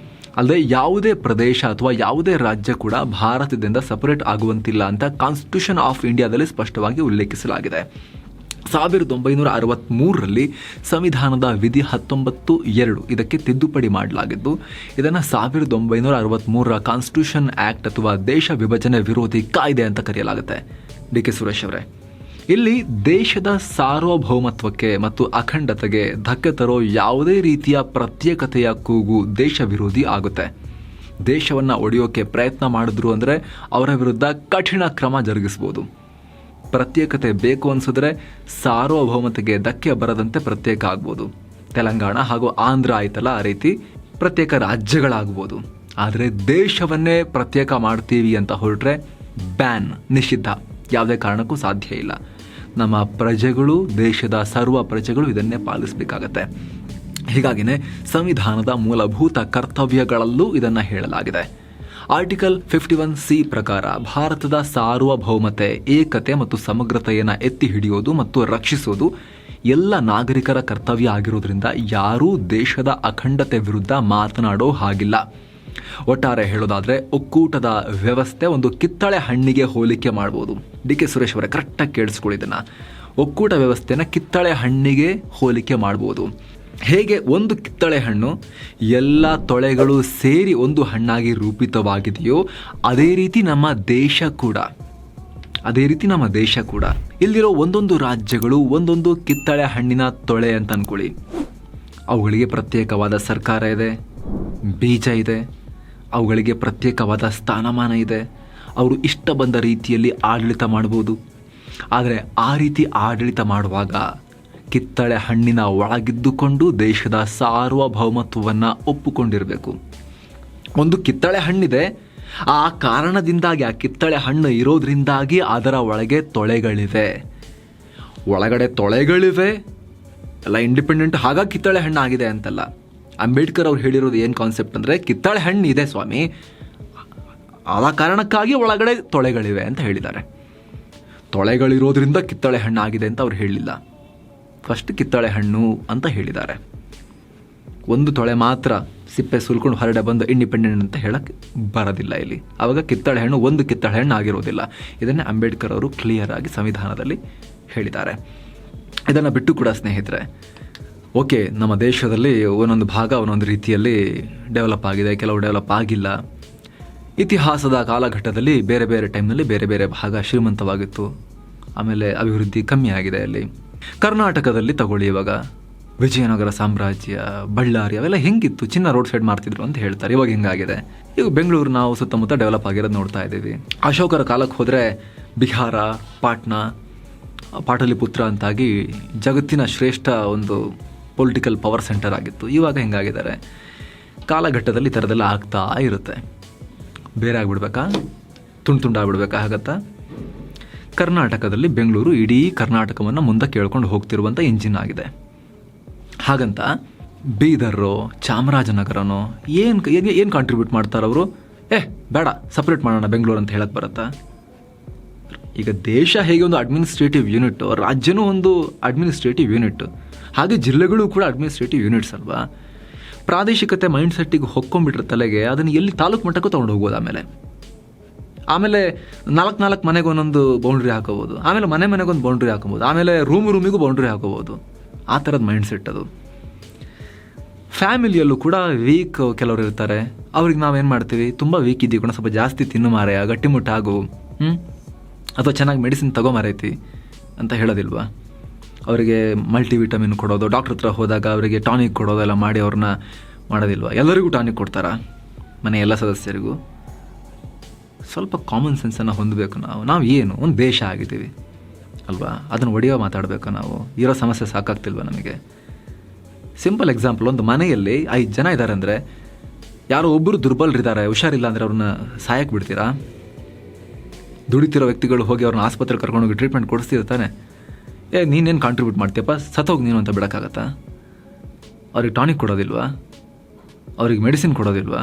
ಅಲ್ಲದೆ ಯಾವುದೇ ಪ್ರದೇಶ ಅಥವಾ ಯಾವುದೇ ರಾಜ್ಯ ಕೂಡ ಭಾರತದಿಂದ ಸಪರೇಟ್ ಆಗುವಂತಿಲ್ಲ ಅಂತ ಕಾನ್ಸ್ಟಿಟ್ಯೂಷನ್ ಆಫ್ ಇಂಡಿಯಾದಲ್ಲಿ ಸ್ಪಷ್ಟವಾಗಿ ಉಲ್ಲೇಖಿಸಲಾಗಿದೆ. 1963ರಲ್ಲಿ ಸಂವಿಧಾನದ ವಿಧಿ 19(2) ಇದಕ್ಕೆ ತಿದ್ದುಪಡಿ ಮಾಡಲಾಗಿದ್ದು, ಇದನ್ನು 1963ರ ಕಾನ್ಸ್ಟಿಟ್ಯೂಷನ್ ಆ್ಯಕ್ಟ್ ಅಥವಾ ದೇಶ ವಿಭಜನೆ ವಿರೋಧಿ ಕಾಯ್ದೆ ಅಂತ ಕರೆಯಲಾಗುತ್ತೆ. ಡಿ ಕೆ ಸುರೇಶ್ ಅವರೇ, ಇಲ್ಲಿ ದೇಶದ ಸಾರ್ವಭೌಮತ್ವಕ್ಕೆ ಮತ್ತು ಅಖಂಡತೆಗೆ ಧಕ್ಕೆ ತರೋ ಯಾವುದೇ ರೀತಿಯ ಪ್ರತ್ಯೇಕತೆಯ ಕೂಗು ದೇಶ ವಿರೋಧಿ ಆಗುತ್ತೆ. ದೇಶವನ್ನು ಒಡೆಯೋಕೆ ಪ್ರಯತ್ನ ಮಾಡಿದ್ರು ಅಂದರೆ ಅವರ ವಿರುದ್ಧ ಕಠಿಣ ಕ್ರಮ ಜರುಗಿಸ್ಬೋದು. ಪ್ರತ್ಯೇಕತೆ ಬೇಕು ಅನಿಸಿದ್ರೆ ಸಾರ್ವಭೌಮತೆಗೆ ಧಕ್ಕೆ ಬರದಂತೆ ಪ್ರತ್ಯೇಕ ಆಗ್ಬೋದು. ತೆಲಂಗಾಣ ಹಾಗೂ ಆಂಧ್ರ ಆಯ್ತಲ್ಲ, ಆ ರೀತಿ ಪ್ರತ್ಯೇಕ ರಾಜ್ಯಗಳಾಗ್ಬೋದು. ಆದರೆ ದೇಶವನ್ನೇ ಪ್ರತ್ಯೇಕ ಮಾಡ್ತೀವಿ ಅಂತ ಹೊರಟ್ರೆ ಬ್ಯಾನ್, ನಿಷಿದ್ಧ, ಯಾವುದೇ ಕಾರಣಕ್ಕೂ ಸಾಧ್ಯ ಇಲ್ಲ. ನಮ್ಮ ಪ್ರಜೆಗಳು, ದೇಶದ ಸರ್ವ ಪ್ರಜೆಗಳು ಇದನ್ನೇ ಪಾಲಿಸಬೇಕಾಗತ್ತೆ. ಹೀಗಾಗಿನೇ ಸಂವಿಧಾನದ ಮೂಲಭೂತ ಕರ್ತವ್ಯಗಳಲ್ಲೂ ಇದನ್ನು ಹೇಳಲಾಗಿದೆ. ಆರ್ಟಿಕಲ್ 51C ಪ್ರಕಾರ ಭಾರತದ ಸಾರ್ವಭೌಮತೆ, ಏಕತೆ ಮತ್ತು ಸಮಗ್ರತೆಯನ್ನು ಎತ್ತಿ ಹಿಡಿಯೋದು ಮತ್ತು ರಕ್ಷಿಸೋದು ಎಲ್ಲ ನಾಗರಿಕರ ಕರ್ತವ್ಯ ಆಗಿರೋದ್ರಿಂದ ಯಾರೂ ದೇಶದ ಅಖಂಡತೆ ವಿರುದ್ಧ ಮಾತನಾಡೋ ಹಾಗಿಲ್ಲ. ಒಟ್ಟಾರೆ ಹೇಳೋದಾದರೆ ಒಕ್ಕೂಟದ ವ್ಯವಸ್ಥೆ ಒಂದು ಕಿತ್ತಳೆ ಹಣ್ಣಿಗೆ ಹೋಲಿಕೆ ಮಾಡ್ಬೋದು. ಡಿ ಕೆ ಸುರೇಶ್ ಅವರೇ, ಕರೆಕ್ಟಾಗಿ ಕೇಳಿಸ್ಕೊಳ್ಳಿದ್ದನ್ನು, ಒಕ್ಕೂಟ ವ್ಯವಸ್ಥೆನ ಕಿತ್ತಳೆ ಹಣ್ಣಿಗೆ ಹೋಲಿಕೆ ಮಾಡ್ಬೋದು. ಹೇಗೆ ಒಂದು ಕಿತ್ತಳೆ ಹಣ್ಣು ಎಲ್ಲ ತೊಳೆಗಳು ಸೇರಿ ಒಂದು ಹಣ್ಣಾಗಿ ರೂಪಿತವಾಗಿದೆಯೋ ಅದೇ ರೀತಿ ನಮ್ಮ ದೇಶ ಕೂಡ ಇಲ್ಲಿರೋ ಒಂದೊಂದು ರಾಜ್ಯಗಳು ಒಂದೊಂದು ಕಿತ್ತಳೆ ಹಣ್ಣಿನ ತೊಳೆ ಅಂತ ಅನ್ಕೊಳ್ಳಿ. ಅವುಗಳಿಗೆ ಪ್ರತ್ಯೇಕವಾದ ಸರ್ಕಾರ ಇದೆ, ಬೀಜ ಇದೆ, ಅವುಗಳಿಗೆ ಪ್ರತ್ಯೇಕವಾದ ಸ್ಥಾನಮಾನ ಇದೆ, ಅವರು ಇಷ್ಟ ಬಂದ ರೀತಿಯಲ್ಲಿ ಆಡಳಿತ ಮಾಡ್ಬೋದು. ಆದರೆ ಆ ರೀತಿ ಆಡಳಿತ ಮಾಡುವಾಗ ಕಿತ್ತಳೆ ಹಣ್ಣಿನ ಒಳಗಿದ್ದುಕೊಂಡು ದೇಶದ ಸಾರ್ವಭೌಮತ್ವವನ್ನು ಒಪ್ಪುಕೊಂಡಿರಬೇಕು. ಒಂದು ಕಿತ್ತಳೆ ಹಣ್ಣಿದೆ, ಆ ಕಾರಣದಿಂದಾಗಿ, ಆ ಕಿತ್ತಳೆ ಹಣ್ಣು ಇರೋದ್ರಿಂದಾಗಿ ಅದರ ಒಳಗೆ ತೊಳೆಗಳಿವೆ. ಒಳಗಡೆ ತೊಳೆಗಳಿವೆ, ಎಲ್ಲ ಇಂಡಿಪೆಂಡೆಂಟ್, ಹಾಗಾಗಿ ಕಿತ್ತಳೆ ಹಣ್ಣು ಆಗಿದೆ ಅಂತಲ್ಲ. ಅಂಬೇಡ್ಕರ್ ಅವ್ರು ಹೇಳಿರೋದು ಏನು ಕಾನ್ಸೆಪ್ಟ್ ಅಂದರೆ, ಕಿತ್ತಳೆ ಹಣ್ಣು ಇದೆ ಸ್ವಾಮಿ, ಆದ ಕಾರಣಕ್ಕಾಗಿ ಒಳಗಡೆ ತೊಳೆಗಳಿವೆ ಅಂತ ಹೇಳಿದ್ದಾರೆ. ತೊಳೆಗಳಿರೋದ್ರಿಂದ ಕಿತ್ತಳೆ ಹಣ್ಣು ಆಗಿದೆ ಅಂತ ಅವ್ರು ಹೇಳಿಲ್ಲ. ಫಸ್ಟ್ ಕಿತ್ತಳೆ ಹಣ್ಣು ಅಂತ ಹೇಳಿದ್ದಾರೆ. ಒಂದು ತೊಳೆ ಮಾತ್ರ ಸಿಪ್ಪೆ ಸುಲ್ಕೊಂಡು ಹೊರಡೆ ಬಂದು ಇಂಡಿಪೆಂಡೆಂಟ್ ಅಂತ ಹೇಳಕ್ಕೆ ಬರೋದಿಲ್ಲ ಇಲ್ಲಿ. ಆವಾಗ ಕಿತ್ತಳೆ ಹಣ್ಣು ಒಂದು ಕಿತ್ತಳೆ ಹಣ್ಣು ಆಗಿರೋದಿಲ್ಲ. ಇದನ್ನೇ ಅಂಬೇಡ್ಕರ್ ಅವರು ಕ್ಲಿಯರ್ ಆಗಿ ಸಂವಿಧಾನದಲ್ಲಿ ಹೇಳಿದ್ದಾರೆ. ಇದನ್ನು ಬಿಟ್ಟು ಕೂಡ ಸ್ನೇಹಿತರೆ, ಓಕೆ, ನಮ್ಮ ದೇಶದಲ್ಲಿ ಒಂದೊಂದು ಭಾಗ ಒಂದೊಂದು ರೀತಿಯಲ್ಲಿ ಡೆವಲಪ್ ಆಗಿದೆ, ಕೆಲವು ಡೆವಲಪ್ ಆಗಿಲ್ಲ. ಇತಿಹಾಸದ ಕಾಲಘಟ್ಟದಲ್ಲಿ ಬೇರೆ ಬೇರೆ ಟೈಮ್ನಲ್ಲಿ ಬೇರೆ ಬೇರೆ ಭಾಗ ಶ್ರೀಮಂತವಾಗಿತ್ತು, ಆಮೇಲೆ ಅಭಿವೃದ್ಧಿ ಕಮ್ಮಿ ಆಗಿದೆ. ಅಲ್ಲಿ ಕರ್ನಾಟಕದಲ್ಲಿ ತಗೊಳ್ಳಿ, ಇವಾಗ ವಿಜಯನಗರ ಸಾಮ್ರಾಜ್ಯ, ಬಳ್ಳಾರಿ ಅವೆಲ್ಲ ಹೆಂಗಿತ್ತು, ಚಿನ್ನ ರೋಡ್ ಸೈಡ್ ಮಾಡ್ತಿದ್ರು ಅಂತ ಹೇಳ್ತಾರೆ. ಇವಾಗ ಹೆಂಗಾಗಿದೆ. ಈಗ ಬೆಂಗಳೂರು ನಾವು ಸುತ್ತಮುತ್ತ ಡೆವಲಪ್ ಆಗಿರೋದು ನೋಡ್ತಾ ಇದ್ದೀವಿ. ಅಶೋಕರ ಕಾಲಕ್ಕೆ ಹೋದರೆ ಬಿಹಾರ, ಪಾಟ್ನಾ, ಪಾಟಲಿಪುತ್ರ ಅಂತಾಗಿ ಜಗತ್ತಿನ ಶ್ರೇಷ್ಠ ಒಂದು ಪೊಲಿಟಿಕಲ್ ಪವರ್ ಸೆಂಟರ್ ಆಗಿತ್ತು. ಇವಾಗ ಹೆಂಗಾಗಿದ್ದಾರೆ. ಕಾಲಘಟ್ಟದಲ್ಲಿ ಈ ಥರದೆಲ್ಲ ಆಗ್ತಾ ಇರುತ್ತೆ. ಬೇರೆ ಆಗಿಬಿಡ್ಬೇಕಾ, ತುಂಡಾಗ್ಬಿಡ್ಬೇಕಾ ಆಗತ್ತಾ? ಕರ್ನಾಟಕದಲ್ಲಿ ಬೆಂಗಳೂರು ಇಡೀ ಕರ್ನಾಟಕವನ್ನು ಮುಂದಕ್ಕೆ ಕೇಳ್ಕೊಂಡು ಹೋಗ್ತಿರುವಂಥ ಇಂಜಿನ್ ಆಗಿದೆ. ಹಾಗಂತ ಬೀದರ್ರೋ ಚಾಮರಾಜನಗರನೋ ಏನು ಕಾಂಟ್ರಿಬ್ಯೂಟ್ ಮಾಡ್ತಾರೆ ಅವರು? ಬೇಡ, ಸಪ್ರೇಟ್ ಮಾಡೋಣ ಬೆಂಗಳೂರು ಅಂತ ಹೇಳಕ್ಕೆ ಬರುತ್ತಾ? ಈಗ ದೇಶ ಹೇಗೆ ಒಂದು ಅಡ್ಮಿನಿಸ್ಟ್ರೇಟಿವ್ ಯೂನಿಟ್, ರಾಜ್ಯನೂ ಒಂದು ಅಡ್ಮಿನಿಸ್ಟ್ರೇಟಿವ್ ಯೂನಿಟ್, ಹಾಗೆ ಜಿಲ್ಲೆಗಳು ಕೂಡ ಅಡ್ಮಿನಿಸ್ಟ್ರೇಟಿವ್ ಯೂನಿಟ್ಸ್ ಅಲ್ವಾ? ಪ್ರಾದೇಶಿಕತೆ ಮೈಂಡ್ ಸೆಟ್ಟಿಗೆ ಹೊಕ್ಕೊಂಡ್ಬಿಟ್ರೆ ತಲೆಗೆ, ಅದನ್ನು ಎಲ್ಲಿ ತಾಲೂಕು ಮಟ್ಟಕ್ಕೂ ತೊಗೊಂಡು ಹೋಗ್ಬೋದು. ಆಮೇಲೆ 4 ಮನೆಗೆ ಒಂದೊಂದು ಬೌಂಡ್ರಿ ಹಾಕೋಬೋದು, ಆಮೇಲೆ ಮನೆಗೊಂದು ಬೌಂಡ್ರಿ ಹಾಕೋಬೋದು, ಆಮೇಲೆ ರೂಮಿಗೂ ಬೌಂಡ್ರಿ ಹಾಕೋಬೋದು. ಆ ಥರದ ಮೈಂಡ್ ಸೆಟ್ ಅದು. ಫ್ಯಾಮಿಲಿಯಲ್ಲೂ ಕೂಡ ವೀಕ್ ಕೆಲವರು ಇರ್ತಾರೆ. ಅವ್ರಿಗೆ ನಾವೇನು ಮಾಡ್ತೀವಿ, ತುಂಬ ವೀಕ್ ಇದ್ದೀವಿ ಕೂಡ, ಸ್ವಲ್ಪ ಜಾಸ್ತಿ ತಿನ್ನು ಮಾರೆ, ಗಟ್ಟಿಮುಟ್ಟಾಗು, ಅಥವಾ ಚೆನ್ನಾಗಿ ಮೆಡಿಸಿನ್ ತಗೊಂಬರೈತಿ ಅಂತ ಹೇಳೋದಿಲ್ವಾ? ಅವರಿಗೆ ಮಲ್ಟಿವಿಟಮಿನ್ ಕೊಡೋದು, ಡಾಕ್ಟ್ರ್ ಹತ್ರ ಹೋದಾಗ ಅವರಿಗೆ ಟಾನಿಕ್ ಕೊಡೋದು ಎಲ್ಲ ಮಾಡಿ ಅವ್ರನ್ನ ಮಾಡೋದಿಲ್ವಾ? ಎಲ್ಲರಿಗೂ ಟಾನಿಕ್ ಕೊಡ್ತಾರಾ? ಮನೆ ಎಲ್ಲ ಸದಸ್ಯರಿಗೂ? ಸ್ವಲ್ಪ ಕಾಮನ್ ಸೆನ್ಸನ್ನು ಹೊಂದಬೇಕು ನಾವು ಏನು ಒಂದು ದೇಶ ಆಗಿದ್ದೀವಿ ಅಲ್ವಾ? ಅದನ್ನು ಒಡೆಯೋ ಮಾತಾಡಬೇಕು ನಾವು. ಇರೋ ಸಮಸ್ಯೆ ಸಾಕಾಗ್ತಿಲ್ವ ನಮಗೆ? ಸಿಂಪಲ್ ಎಕ್ಸಾಂಪಲ್, ಒಂದು ಮನೆಯಲ್ಲಿ 5 ಜನ ಇದ್ದಾರೆ ಅಂದರೆ, ಯಾರೋ ಒಬ್ಬರು ದುರ್ಬಲರಿದ್ದಾರೆ, ಹುಷಾರಿಲ್ಲ ಅಂದರೆ ಅವ್ರನ್ನ ಸಾಯಕ್ಕೆ ಬಿಡ್ತೀರಾ? ದುಡಿತಿರೋ ವ್ಯಕ್ತಿಗಳು ಹೋಗಿ ಅವ್ರನ್ನ ಆಸ್ಪತ್ರೆಗೆ ಕರ್ಕೊಂಡೋಗಿ ಟ್ರೀಟ್ಮೆಂಟ್ ಕೊಡಿಸ್ತಿರ್ತಾನೆ. ನೀನೇನು ಕಾಂಟ್ರಿಬ್ಯೂಟ್ ಮಾಡ್ತೀಯಪ್ಪ, ಸತ್ತೋಗಿ ನೀನು ಅಂತ ಬಿಡೋಕ್ಕಾಗತ್ತಾ? ಅವ್ರಿಗೆ ಟಾನಿಕ್ ಕೊಡೋದಿಲ್ವಾ? ಅವ್ರಿಗೆ ಮೆಡಿಸಿನ್ ಕೊಡೋದಿಲ್ವಾ?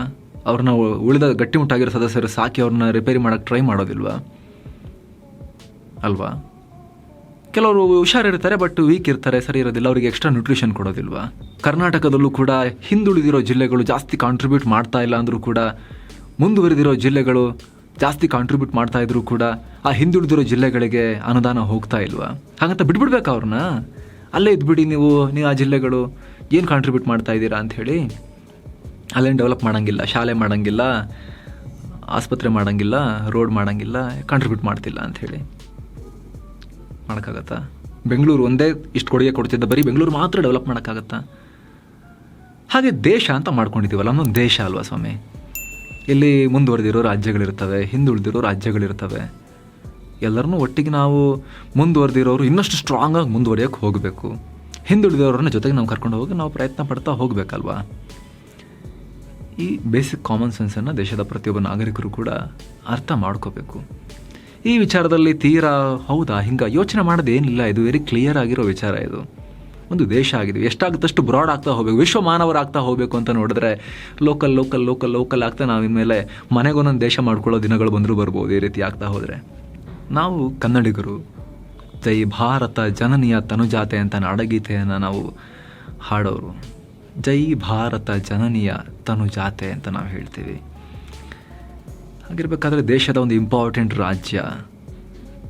ಅವ್ರನ್ನ ಉಳಿದ ಗಟ್ಟಿಮುಟ್ಟಾಗಿರೋ ಸದಸ್ಯರು ಸಾಕಿ ಅವ್ರನ್ನ ರಿಪೇರಿ ಮಾಡೋಕ್ಕೆ ಟ್ರೈ ಮಾಡೋದಿಲ್ವಾ? ಅಲ್ವಾ? ಕೆಲವರು ಹುಷಾರಿರ್ತಾರೆ ಬಟ್ ವೀಕ್ ಇರ್ತಾರೆ, ಸರಿ ಇರೋದಿಲ್ಲ, ಅವರಿಗೆ ಎಕ್ಸ್ಟ್ರಾ ನ್ಯೂಟ್ರಿಷನ್ ಕೊಡೋದಿಲ್ವಾ? ಕರ್ನಾಟಕದಲ್ಲೂ ಕೂಡ ಹಿಂದುಳಿದಿರೋ ಜಿಲ್ಲೆಗಳು ಜಾಸ್ತಿ ಕಾಂಟ್ರಿಬ್ಯೂಟ್ ಮಾಡ್ತಾ ಇಲ್ಲ ಅಂದರೂ ಕೂಡ, ಮುಂದುವರೆದಿರೋ ಜಿಲ್ಲೆಗಳು ಜಾಸ್ತಿ ಕಾಂಟ್ರಿಬ್ಯೂಟ್ ಮಾಡ್ತಾ ಇದ್ರು ಕೂಡ ಆ ಹಿಂದುಳಿದಿರೋ ಜಿಲ್ಲೆಗಳಿಗೆ ಅನುದಾನ ಹೋಗ್ತಾ ಇಲ್ವಾ? ಹಾಗಂತ ಬಿಟ್ಬಿಡ್ಬೇಕಾ ಅವ್ರನ್ನ? ಅಲ್ಲೇ ಇದ್ಬಿಡಿ ನೀವು ಆ ಜಿಲ್ಲೆಗಳು ಏನು ಕಾಂಟ್ರಿಬ್ಯೂಟ್ ಮಾಡ್ತಾ ಇದ್ದೀರಾ ಅಂಥೇಳಿ. ಅಲ್ಲೇನು ಡೆವಲಪ್ ಮಾಡೋಂಗಿಲ್ಲ, ಶಾಲೆ ಮಾಡೋಂಗಿಲ್ಲ, ಆಸ್ಪತ್ರೆ ಮಾಡೋಂಗಿಲ್ಲ, ರೋಡ್ ಮಾಡೋಂಗಿಲ್ಲ, ಕಾಂಟ್ರಿಬ್ಯೂಟ್ ಮಾಡ್ತಿಲ್ಲ ಅಂಥೇಳಿ ಮಾಡೋಕ್ಕಾಗತ್ತಾ? ಬೆಂಗಳೂರು ಒಂದೇ ಇಷ್ಟು ಕೊಡುಗೆ ಕೊಡ್ತಿದ್ದ, ಬರೀ ಬೆಂಗಳೂರು ಮಾತ್ರ ಡೆವಲಪ್ ಮಾಡೋಕ್ಕಾಗತ್ತಾ? ಹಾಗೆ ದೇಶ ಅಂತ ಮಾಡ್ಕೊಂಡಿದ್ದೀವಲ್ಲ, ನಮ್ಮೊಂದು ದೇಶ ಅಲ್ವಾ ಸ್ವಾಮಿ? ಇಲ್ಲಿ ಮುಂದುವರೆದಿರೋ ರಾಜ್ಯಗಳಿರ್ತವೆ, ಹಿಂದುಳಿದಿರೋ ರಾಜ್ಯಗಳಿರ್ತವೆ. ಎಲ್ಲರನ್ನೂ ಒಟ್ಟಿಗೆ ನಾವು ಮುಂದುವರೆದಿರೋರು ಇನ್ನಷ್ಟು ಸ್ಟ್ರಾಂಗಾಗಿ ಮುಂದುವರಿಯೋಕ್ಕೆ ಹೋಗಬೇಕು. ಹಿಂದುಳಿದವ್ರನ್ನ ಜೊತೆಗೆ ನಾವು ಕರ್ಕೊಂಡು ಹೋಗಿ ನಾವು ಪ್ರಯತ್ನ ಪಡ್ತಾ ಹೋಗಬೇಕಲ್ವಾ? ಈ ಬೇಸಿಕ್ ಕಾಮನ್ ಸೆನ್ಸನ್ನು ದೇಶದ ಪ್ರತಿಯೊಬ್ಬ ನಾಗರಿಕರು ಕೂಡ ಅರ್ಥ ಮಾಡ್ಕೋಬೇಕು. ಈ ವಿಚಾರದಲ್ಲಿ ತೀರಾ ಹೌದಾ ಹಿಂಗೆ ಯೋಚನೆ ಮಾಡೋದೇನಿಲ್ಲ. ಇದು ವೆರಿ ಕ್ಲಿಯರ್ ಆಗಿರೋ ವಿಚಾರ. ಇದು ಒಂದು ದೇಶ ಆಗಿದೆ. ಎಷ್ಟಾಗುತ್ತಷ್ಟು ಬ್ರಾಡ್ ಆಗ್ತಾ ಹೋಗಬೇಕು, ವಿಶ್ವ ಮಾನವರಾಗ್ತಾ ಹೋಗಬೇಕು ಅಂತ ನೋಡಿದ್ರೆ ಲೋಕಲ್ ಆಗ್ತಾ ನಾವು ಇನ್ಮೇಲೆ ಮನೆಗೊಂದೊಂದು ದೇಶ ಮಾಡ್ಕೊಳ್ಳೋ ದಿನಗಳು ಬಂದರೂ ಬರ್ಬೋದು. ಈ ರೀತಿ ಆಗ್ತಾ ಹೋದರೆ ನಾವು ಕನ್ನಡಿಗರು ಜೈ ಭಾರತ ಜನನಿಯ ತನುಜಾತೆ ಅಂತ ನಾಡಗೀತೆಯನ್ನು ನಾವು ಹಾಡೋರು. ಜೈ ಭಾರತ ಜನನಿಯ ತನುಜಾತೆ ಅಂತ ನಾವು ಹೇಳ್ತೀವಿ. ಹಾಗಿರ್ಬೇಕಾದ್ರೆ ದೇಶದ ಒಂದು ಇಂಪಾರ್ಟೆಂಟ್ ರಾಜ್ಯ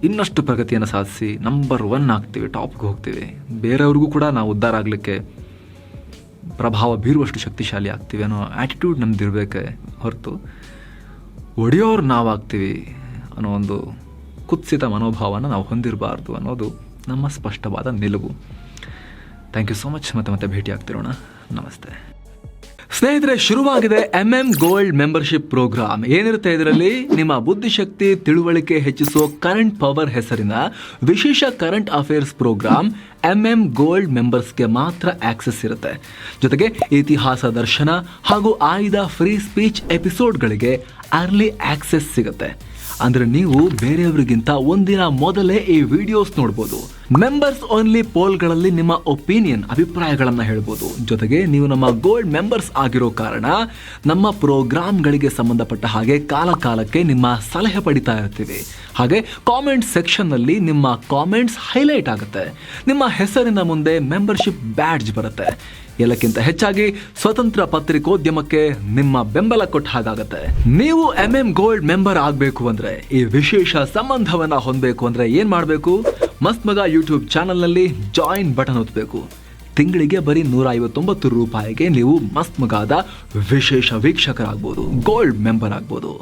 ಇನ್ನಷ್ಟು ಪ್ರಗತಿಯನ್ನು ಸಾಧಿಸಿ ನಂಬರ್ 1 ಆಗ್ತೀವಿ, ಟಾಪ್ಗೆ ಹೋಗ್ತೀವಿ. ಬೇರೆಯವ್ರಿಗೂ ಕೂಡ ನಾವು ಉದ್ಧಾರ ಆಗಲಿಕ್ಕೆ ಪ್ರಭಾವ ಬೀರುವಷ್ಟು ಶಕ್ತಿಶಾಲಿ ಆಗ್ತೀವಿ ಅನ್ನೋ ಆ್ಯಟಿಟ್ಯೂಡ್ ನಮ್ದು ಇರಬೇಕೆ ಹೊರತು ಒಡೆಯೋರು ನಾವಾಗ್ತೀವಿ ಅನ್ನೋ ಒಂದು ಕುತ್ಸಿತ ಮನೋಭಾವನ ನಾವು ಹೊಂದಿರಬಾರ್ದು ಅನ್ನೋದು ನಮ್ಮ ಸ್ಪಷ್ಟವಾದ ನಿಲುವು. Thank you so much. ಮತ್ತೆ ಭೇಟಿ ಆಗ್ತಿರೋಣ. ನಮಸ್ತೆ ಸ್ನೇಹಿತರೆ. ಶುರುವಾಗಿದೆ ಗೋಲ್ಡ್ ಮೆಂಬರ್ಶಿಪ್ ಪ್ರೋಗ್ರಾಮ್. ಏನಿರುತ್ತೆ ಇದರಲ್ಲಿ? ನಿಮ್ಮ ಬುದ್ಧಿಶಕ್ತಿ ತಿಳುವಳಿಕೆ ಹೆಚ್ಚಿಸೋ ಕರೆಂಟ್ ಪವರ್ ಹೆಸರಿನ ವಿಶೇಷ ಕರೆಂಟ್ ಅಫೇರ್ಸ್ ಪ್ರೋಗ್ರಾಮ್ ಗೋಲ್ಡ್ ಮೆಂಬರ್ಸ್ಗೆ ಮಾತ್ರ ಆಕ್ಸೆಸ್ ಇರುತ್ತೆ. ಜೊತೆಗೆ ಇತಿಹಾಸ ದರ್ಶನ ಹಾಗೂ ಆಯ್ದ ಫ್ರೀ ಸ್ಪೀಚ್ ಎಪಿಸೋಡ್ಗಳಿಗೆ ಅರ್ಲಿ ಆಕ್ಸೆಸ್ ಸಿಗುತ್ತೆ. ಅಂದ್ರೆ ನೀವು ಬೇರೆಯವರಿಗಿಂತ ಒಂದಿನ ಮೊದಲೇ ಈ ವಿಡಿಯೋಸ್ ನೋಡ್ಬೋದು. ಮೆಂಬರ್ಸ್ ಓನ್ಲಿ ಪೋಲ್ಗಳಲ್ಲಿ ನಿಮ್ಮ ಒಪಿನಿಯನ್, ಅಭಿಪ್ರಾಯಗಳನ್ನ ಹೇಳ್ಬೋದು. ಜೊತೆಗೆ ನೀವು ನಮ್ಮ ಗೋಲ್ಡ್ ಮೆಂಬರ್ಸ್ ಆಗಿರೋ ಕಾರಣ ನಮ್ಮ ಪ್ರೋಗ್ರಾಮ್ಗಳಿಗೆ ಸಂಬಂಧಪಟ್ಟ ಹಾಗೆ ಕಾಲ ಕಾಲಕ್ಕೆ ನಿಮ್ಮ ಸಲಹೆ ಪಡಿತಾ ಇರ್ತೀವಿ. ಹಾಗೆ ಕಾಮೆಂಟ್ ಸೆಕ್ಷನ್ ನಲ್ಲಿ ನಿಮ್ಮ ಕಾಮೆಂಟ್ಸ್ ಹೈಲೈಟ್ ಆಗುತ್ತೆ. ನಿಮ್ಮ ಹೆಸರಿನ ಮುಂದೆ ಮೆಂಬರ್ಶಿಪ್ ಬ್ಯಾಡ್ಜ್ ಬರುತ್ತೆ. ಎಲ್ಲಕ್ಕಿಂತ ಹೆಚ್ಚಾಗಿ ಸ್ವತಂತ್ರ ಪತ್ರಿಕೋದ್ಯಮಕ್ಕೆ ನಿಮ್ಮ ಬೆಂಬಲ ಕೊಟ್ಟ ಹಾಗಾಗತ್ತೆ. ನೀವು ಗೋಲ್ಡ್ ಮೆಂಬರ್ ಆಗಬೇಕು ಅಂದ್ರೆ, ಈ ವಿಶೇಷ ಸಂಬಂಧವನ್ನ ಹೊಂದಬೇಕು ಅಂದ್ರೆ ಏನ್ ಮಾಡಬೇಕು? ಮಸ್ತ್ ಮಗ ಯೂಟ್ಯೂಬ್ ಚಾನೆಲ್ ನಲ್ಲಿ ಜಾಯಿನ್ ಬಟನ್ ಒತ್ತಬೇಕು. ತಿಂಗಳಿಗೆ ಬರೀ 159 ರೂಪಾಯಿಗೆ ನೀವು ಮಸ್ತ್ ಮಗಾದ ವಿಶೇಷ ವೀಕ್ಷಕರಾಗ್ಬೋದು, ಗೋಲ್ಡ್ ಮೆಂಬರ್ ಆಗ್ಬೋದು.